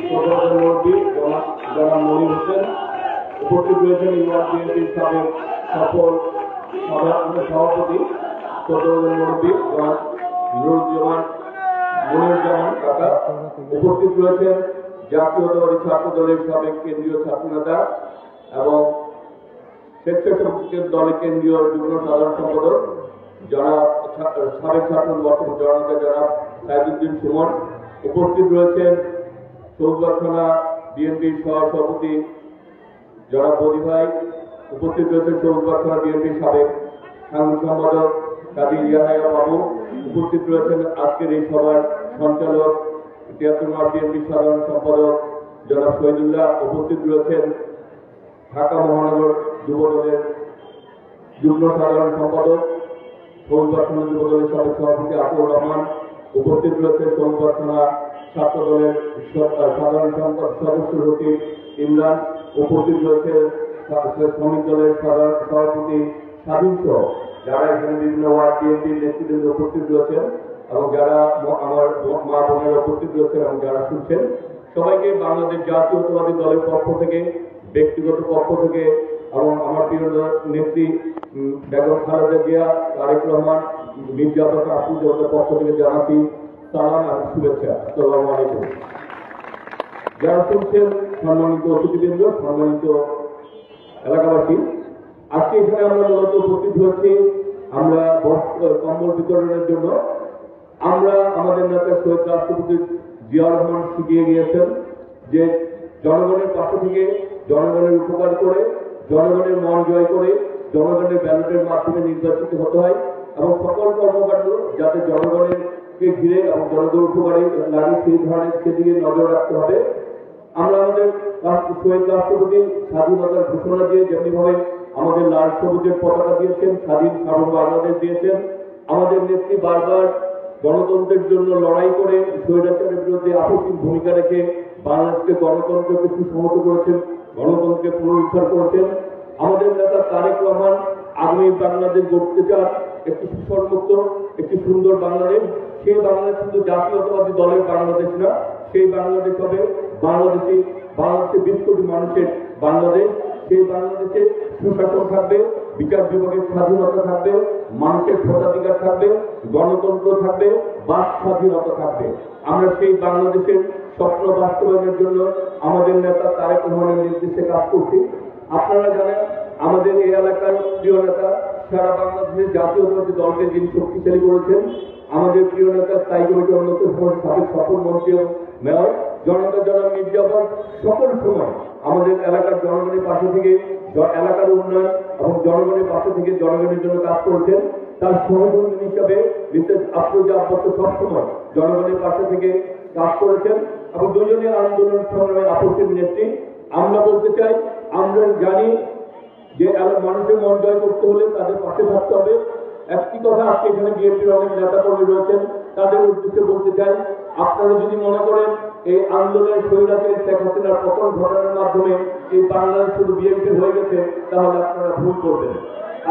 প্রধান মুরব্বী জনাব মনির হোসেন, উপস্থিত রয়েছেন ইউআর বিএনপির সাবেক সফল সভাপতি প্রধান মুরব্বী জনাব নুরুজ্জামান মনিরুজ্জামান কাকা, উপস্থিত রয়েছেন জাতীয়তাবাদী ছাত্র দলের সাবেক কেন্দ্রীয় ছাত্রনেতা এবং স্বেচ্ছাসেবক দলের কেন্দ্রীয় যুগ্ম সাধারণ সম্পাদক জনাব সাবেক ছাত্র বর্তমান জননেতা জনাব সাইদুদ্দিন সুমন, উপস্থিত রয়েছেন চৌদ্দ থানা বিএনপির সভাপতি জনাব বদি ভাই, উপস্থিত রয়েছেন চৌদ্দ থানা বিএনপির সাবেক সাংগঠনিক সম্পাদক কাজী ইয়াহিয়া বাবু, উপস্থিত রয়েছেন আজকের এই সভার সঞ্চালক ৭৩ নং বিএনপির সাধারণ সম্পাদক জনাব শহীদুল্লাহ, উপস্থিত রয়েছেন ঢাকা মহানগর যুব দলের যুগ্ম সাধারণ সম্পাদক চৌদ্দ থানা যুব দলের সাবেক সভাপতি আতিউর রহমান, উপস্থিত রয়েছে চৌদ্দ থানা ছাত্র দলের সাধারণ সম্পাদক সদস্য সচিব ইমরান, উপস্থিত রয়েছে শ্রমিক দলের সাধারণ সভাপতি স্বাধীন সহ যারা এখানে বিভিন্ন ওয়ার্ড বিএনপির নেতৃবৃন্দ উপস্থিত রয়েছেন এবং যারা আমার মা বোনেরা উপস্থিত রয়েছেন এবং যারা শুনছেন, সবাইকে বাংলাদেশ জাতীয়তাবাদী দলের পক্ষ থেকে, ব্যক্তিগত পক্ষ থেকে এবং আমার প্রিয় নেত্রী বেগম খালেদা জিয়া, তারেক রহমান, মির্জা ফখরুল আফরোজের পক্ষ থেকে জানাচ্ছি সালাম এবং শুভেচ্ছা। আসসালামু আলাইকুম। যারা শুনছেন, সম্মানিত অতিথিবৃন্দ, সম্মানিত এলাকাবাসী, আজকে এখানে আমরা মূলত উপস্থিত হচ্ছি আমরা কম্বল বিতরণের জন্য। আমরা আমাদের নেতা শহীদ রাষ্ট্রপতি জিয়াউর রহমান শিখিয়ে গিয়েছেন যে জনগণের পাশে থেকে জনগণের উপকার করে, জনগণের মন জয় করে, জনগণের ব্যালটের মাধ্যমে নির্বাচিত হতে হয় এবং সকল কর্মকাণ্ড যাতে জনগণেরকে ঘিরে এবং জনগণ উপকারে লাগে সেই ধরনের সেদিকে নজর রাখতে হবে। আমরা আমাদের শহীদ রাষ্ট্রপতি স্বাধীনতার ঘোষণা দিয়ে যেমনিভাবে আমাদের লাল সবুজের পতাকা দিয়েছেন, স্বাধীন সার্বভৌম বাংলাদেশ দিয়েছেন, আমাদের নেত্রী বারবার গণতন্ত্রের জন্য লড়াই করে স্বৈরাচারের বিরুদ্ধে আপসীন ভূমিকা রেখে বাংলাদেশকে গণতন্ত্রকে সুসংহত করেছেন, গণতন্ত্রকে পুনরুদ্ধার করেছেন। আমাদের নেতা তারেক রহমান আগামী বাংলাদেশ গড়তে চান একটি সুশাসনমুক্ত, একটি সুন্দর বাংলাদেশ। সেই বাংলাদেশ কিন্তু জাতীয়তাবাদী দলের বাংলাদেশ না, সেই বাংলাদেশ হবে বাংলাদেশের 20 কোটি মানুষের বাংলাদেশ। সেই বাংলাদেশে সুশাসন থাকবে, বিচার বিভাগের স্বাধীনতা থাকবে, মানুষের ভোটাধিকার থাকবে, গণতন্ত্র থাকবে, বাক স্বাধীনতা থাকবে। আমরা সেই বাংলাদেশের স্বপ্ন বাস্তবায়নের জন্য আমাদের নেতা তারেক রহমানের নির্দেশে কাজ করছি। আপনারা জানেন আমাদের এই এলাকার প্রিয় নেতা সারা বাংলাদেশের জাতীয়তাবাদী দলকে যিনি শক্তিশালী করেছেন, আমাদের প্রিয় নেতা স্থায়ী কমিটির অন্যতম সাবেক সফল মন্ত্রী মেয়র জনতা জনাব মির্জা ফখরুল সকল সময় আমাদের এলাকার জনগণের পাশে থেকে এলাকার উন্নয়ন এবং জনগণের পাশে থেকে জনগণের জন্য কাজ করেছেন। তার সহযোগী হিসাবে মিসেস আফরোজা আব্বাস সবসময় জনগণের পাশে থেকে কাজ করেছেন এবং দুজনের আন্দোলন সংগ্রামের আপসের নেত্রী। আমরা বলতে চাই, আমরা জানি যে মানুষের মন জয় করতে হলে তাদের পাশে থাকতে হবে। একটি কথা আজকে এখানে বিএনপির অনেক নেতা কর্মী রয়েছেন, তাদের উদ্দেশ্যে বলতে চাই, আপনারা যদি মনে করেন এই আন্দোলনের স্বৈরাচারী শেখ হাসিনার পতন ঘটানোর মাধ্যমে এই বাংলাদেশ শুধু বিএনপি হয়ে গেছে, তাহলে আপনারা ভুল করবেন।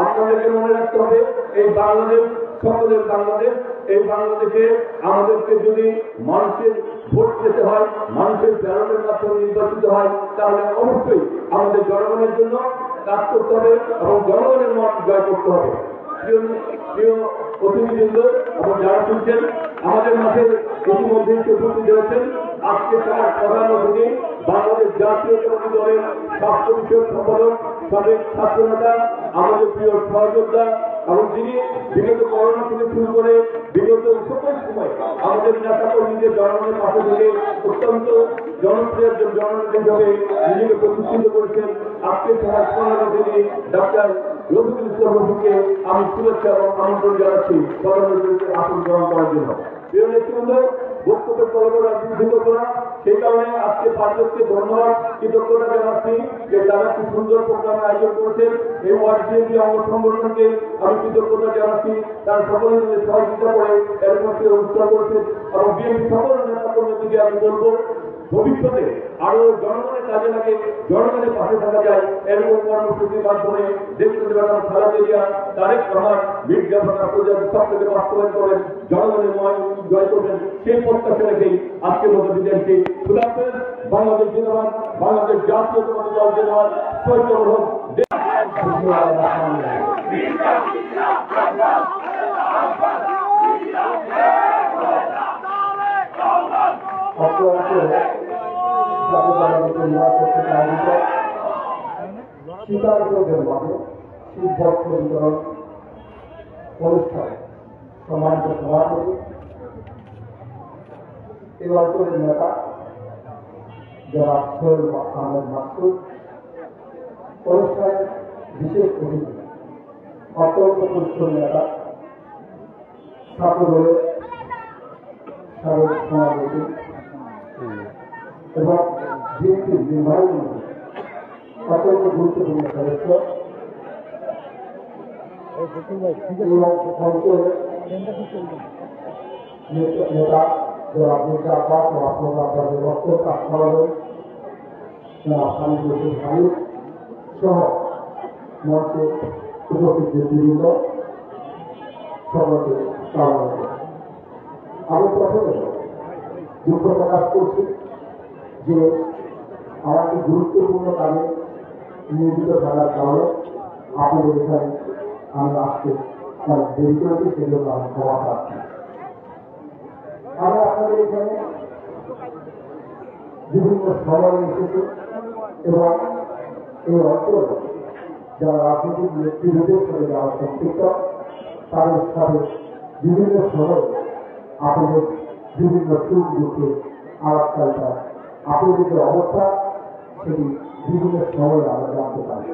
আপনাদেরকে মনে রাখতে হবে এই বাংলাদেশ সকলের বাংলাদেশ। এই বাংলাদেশে আমাদেরকে যদি মানুষের ভোট পেতে হয়, মানুষের ব্যালটের মাধ্যমে নির্বাচিত হয়, তাহলে অবশ্যই আমাদের জনগণের জন্য কাজ করতে হবে এবং জনগণের মন জয় করতে হবে। প্রিয় অতিথিবৃন্দ এবং যারা শুনছেন, আমাদের মাঝে ইতিমধ্যে উপস্থিত হয়েছেন আজকে তার প্রধান অতিথি বাংলাদেশ জাতীয়তাবাদী দলের স্বাস্থ্য বিষয়ক সম্পাদক সাবেক ছাত্রনেতা আমাদের প্রিয় সহযোদ্ধা এবং যিনি বিগত করোনা থেকে শুরু করে বিগত সকল সময় আমাদের নেতা কর্মীদের জনগণের পাশে থেকে অত্যন্ত জনপ্রিয় জননেতা হিসাবে নিজেকে প্রতিষ্ঠিত করেছেন। আজকে সমাজ কল্যাণ তিনি ডাক্তার রফিকুল ইসলাম রফিককে আমি শুভেচ্ছা এবং আমন্ত্রণ জানাচ্ছি সদস্যদেরকে আসন গ্রহণ করার জন্য। প্রিয় নেতৃবৃন্দ, বক্তব্য কলম রাজনীতি করবো না, সেই কারণে আজকে পার্শ্বকে ধন্যবাদ কৃতজ্ঞতা জানাচ্ছি যে তারা খুব সুন্দর প্রোগ্রামের আয়োজন করেছেন। এই ওয়ার্ড বিএনপি অঙ্গ সংগঠনকে আমি কৃতজ্ঞতা জানাচ্ছি, তারা সকলে মিলে সহযোগিতা করে এর মধ্যে অনুষ্ঠান করেছেন এবং বিএনপি সকল নেতা কর্মীদেরকে আমি বলবো ভবিষ্যতে আরো জনগণের কাজে লাগে, জনগণের পাশে থাকা যায় এরকম কর্মসূচির মাধ্যমে দেখতে ম্যাডাম খালেদা জিয়া, তারেক রহমান, মির্জা ফখরুল সব থেকে বাস্তবায়ন করেন, জনগণের মন জয় করবেন, সেই প্রত্যাশা রেখেই আজকের মতো বিদায় খুদাফেজ, বাংলাদেশ জিন্দাবাদ, বাংলাদেশ জাতীয়তাবাদী দল জিন্দাবাদ, শহীদ হোক। শীতার্থদের মাঝে শীতবস্ত্র বিতরণ অনুষ্ঠানে সম্মানিত সভাপতি এই অঞ্চলের নেতা যারা সোহেল আহমেদ মাসুদ, অনুষ্ঠানের বিশেষ অতিথি অত্যন্ত পরিশ্রমী নেতা ছাত্রদলের সাবেক সভাপতি এবং বিএনপির নির্বাহী মন্ত্রী অত্যন্ত গুরুত্বপূর্ণ সদস্য নেতা যারা মির্জা আব্বাস ও আহমদ আব্বাসের বক্তব্য আস্থাবাদন হামিদ রশিদ হামিদ সহ মঞ্চে উপস্থিত নেতৃবৃন্দ সকলকে সালাম। আমি প্রথমে দুঃখ প্রকাশ করছি যে আমাকে গুরুত্বপূর্ণ কাজে নিয়োজিত থাকার কারণে আপনাদের এখানে আমি আসতে অনেক দেরি করেছি, সেজন্য আমি ক্ষমা চাচ্ছি। আমি আপনাদের এখানে বিভিন্ন সময় এসেছি এবং এই অঞ্চলে যারা রাজনৈতিক নেতৃত্বের সাথে যারা সম্পৃক্ত তাদের সাথে বিভিন্ন সময়ে আপনাদের বিভিন্ন সুখ দুঃখে আলাপচারিতা, আপনাদের যে অবস্থা সেটি বিভিন্ন সময়ে আমরা জানতে পারি।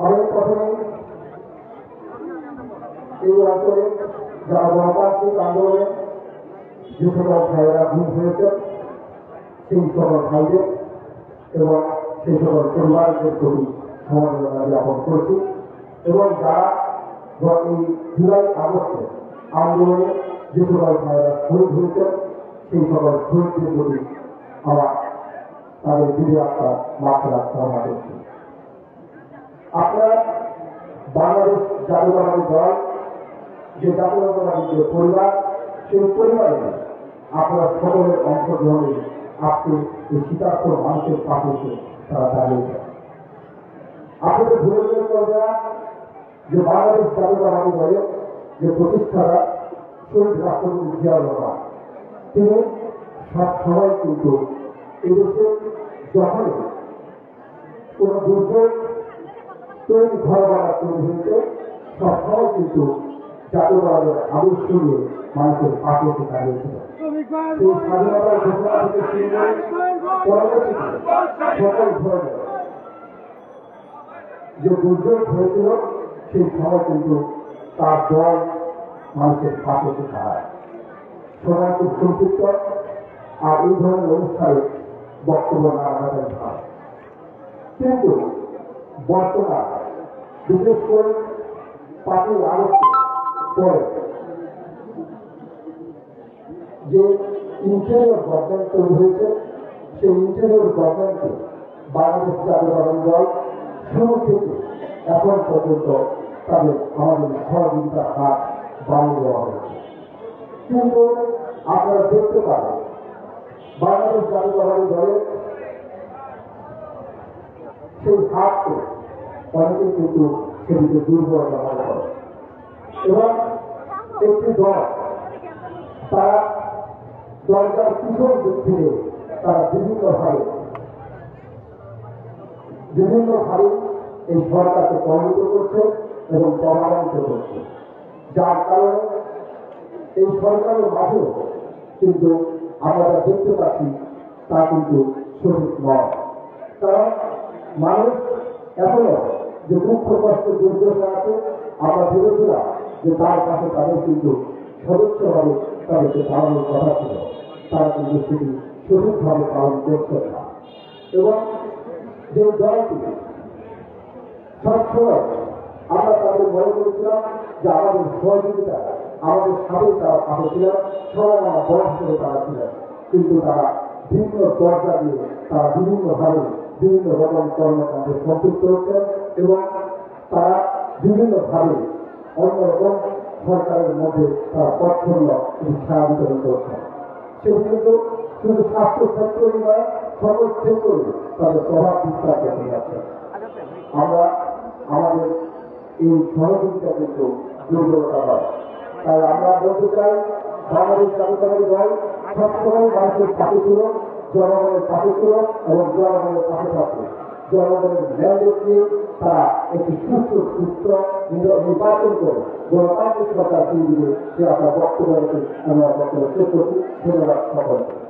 আমি প্রথমে এই অঞ্চলে যারা গণতান্ত্রিক আন্দোলনে যে সকল ভাইয়েরা গুম হয়েছে সেই সকল ভাইদের এবং সেই সকল পরিবারদের প্রতি সমবেদনা জ্ঞাপন করছি এবং যারা এই জুলাই আগস্টে আন্দোলনে যে সকল ভাইয়েরা শহীদ হয়েছে সেই সকল শহীদদের প্রতি আমার তাদের দিদি আত্মা মাত্রা কামনা করছি। আপনারা বাংলাদেশ জাতীয়তাবাদী দল যে জাতীয়তাবাদী যে পরিবার, সেই পরিবারে আপনারা সকলের অংশগ্রহণে আজকে এই শীতার্থ মানুষের পাশে এসে তারা দাঁড়িয়েছে। আপনাদের ভুলে গেলে চলবে না যে বাংলাদেশ জাতীয়তাবাদী দলের যে প্রতিষ্ঠাতা শহীদ রাষ্ট্রপতি জিয়াউর রহমান, তিনি সবসময় কিন্তু এদেশে যখন কোনো দুর্যোগ তৈরি ঘর বাড়া তৈরি হয়েছে সবসময় কিন্তু জাতীয়তাবাদের আদর্শ নিয়ে মানুষের পাশে এসে দাঁড়িয়েছিল। সেই স্বাধীনতার ঘোষণা থেকে শুরু করে পরবর্তীতে সকল ধরনের যে দুর্যোগ হয়েছিল সেই সময় কিন্তু তার দল মানুষের পাশে এসে দাঁড়ায়। সবাই খুব সম্পৃক্ত আর এই ধরনের অনুষ্ঠানে বক্তব্য না রাখাটাই ভালো। কিন্তু বর্তমান বিশেষ করে পার্টির আলোচনা পরে যে ইন্টেরিয়র গভর্নমেন্ট তৈরি হয়েছে সেই ইন্টেরিয়র গভর্নমেন্টকে বাংলাদেশ জাতীয়তাবাদী দল শুরু থেকে এখন পর্যন্ত তাদের আমাদের সহযোগিতার হাত বাড়িয়ে দেওয়া হয়েছে। কিন্তু আপনারা দেখতে পাবেন বাংলাদেশ জাতীয়তাবাদী দলের সেই হাতকে অনেকে কিন্তু সেটিকে দুর্বল ব্যবহার করে এবং একটি দল তারা দরকার পিছন দিক থেকে তারা বিভিন্নভাবে এই সরকারকে প্রভাবিত করছে এবং প্রভাবিত করছে, যার কারণে এই সরকারের মাঝেও কিন্তু আমরা যা দেখতে পাচ্ছি তা কিন্তু সঠিক নয়। কারণ মানুষ এখনো যে দুঃখ কষ্ট দুর্দশা আছে আমরা ভেবেছিলাম যে তার কাছে তাদের কিন্তু সদস্যভাবে তাদেরকে পালনের কথা ছিল, তারা কিন্তু সেটি সঠিকভাবে পালন করছে না এবং যে দলটি সবসময় আমরা তাদের মনে করেছিলাম যে আমাদের সহযোগিতা আমাদের সাথে তারা পাশে ছিলেন, সবাই আমরা বয়স করে তারা ছিলেন, কিন্তু তারা ভিন্ন দরজা দিয়ে তারা বিভিন্নভাবে বিভিন্ন রকম কর্মকাণ্ডে সম্পৃক্ত হচ্ছেন এবং তারা বিভিন্নভাবে অন্যরকম সরকারের মধ্যে তারা তৎপর্য ছায়া বিতরণ করছেন। সেটি কিন্তু শুধু স্বাস্থ্য ক্ষেত্রেই নয়, সকল ক্ষেত্রে তাদের প্রভাব বিস্তার করতে যাচ্ছে। আমরা আমাদের এই সহযোগিতা কিন্তু দুর্বলতা হয়। তাই আমরা বলতে চাই, বাংলাদেশ জাতীয়তাবাদী দল সবসময় মানুষের পাশে ছিল, জনগণের পাশে ছিল এবং জনগণের পাশে থাকবে। জনগণের ম্যান্ডেট নিয়ে তারা একটি সুস্থ নির্বাচন করে গণতান্ত্রিক সরকার তৈরি দিবে, সে আপনার বক্তব্য আমি আমার বক্তব্য শেষ করছি। ধন্যবাদ সকলকে।